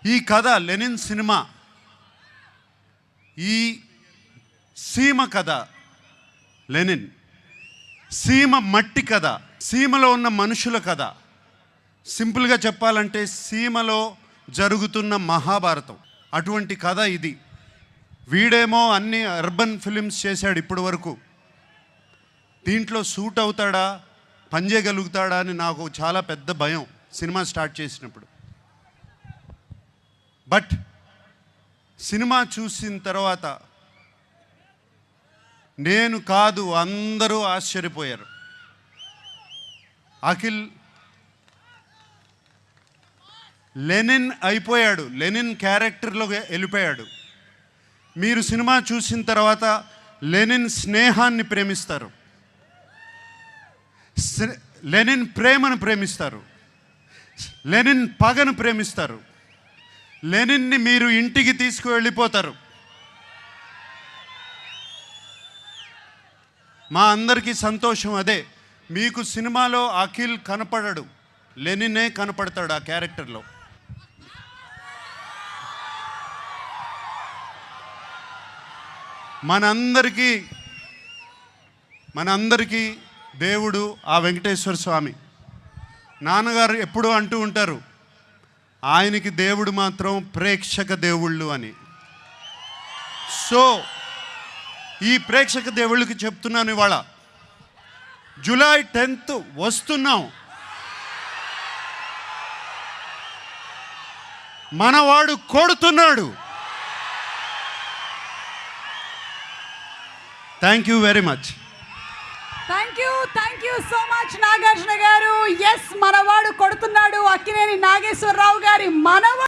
ఈ కథ Lenin cinema, ఈ సీమ కథ, లెనిన్ సీమ మట్టి కథ, సీమలో ఉన్న మనుషుల కథ. సింపుల్గా చెప్పాలంటే సీమలో జరుగుతున్న మహాభారతం, అటువంటి కథ ఇది. వీడేమో అన్ని అర్బన్ ఫిలిమ్స్ చేశాడు ఇప్పటి వరకు. దీంట్లో సూట్ అవుతాడా, పనిచేయగలుగుతాడా అని నాకు చాలా పెద్ద భయం సినిమా స్టార్ట్ చేసినప్పుడు. బట్ సినిమా చూసిన తర్వాత నేను కాదు అందరూ ఆశ్చర్యపోయారు. అఖిల్ లెనిన్ అయిపోయాడు, లెనిన్ క్యారెక్టర్లో వెళ్ళిపోయాడు. మీరు సినిమా చూసిన తర్వాత లెనిన్ స్నేహాన్ని ప్రేమిస్తారు, లెనిన్ ప్రేమను ప్రేమిస్తారు, లెనిన్ పగను ప్రేమిస్తారు, లెనిన్ని మీరు ఇంటికి తీసుకువెళ్ళిపోతారు. మా అందరికీ సంతోషం అదే. మీకు సినిమాలో అఖిల్ కనపడడు, లెనినే కనపడతాడు ఆ క్యారెక్టర్లో. మనందరికీ దేవుడు ఆ వెంకటేశ్వర స్వామి. నాన్నగారు ఎప్పుడూ అంటూ ఉంటారు, ఆయనకి దేవుడు మాత్రం ప్రేక్షక దేవుళ్ళు అని. సో ఈ ప్రేక్షక దేవుళ్ళకి చెప్తున్నాను, ఇవాళ జూలై 10th వస్తున్నాం. మనవాడు కొడుతున్నాడు. Thank you very much. Thank you so much Nagarjuna గారు. ఎస్, మనవాడు కొడుతున్నాడు. అక్కినేని నాగేశ్వరరావు గారి మనవాడు.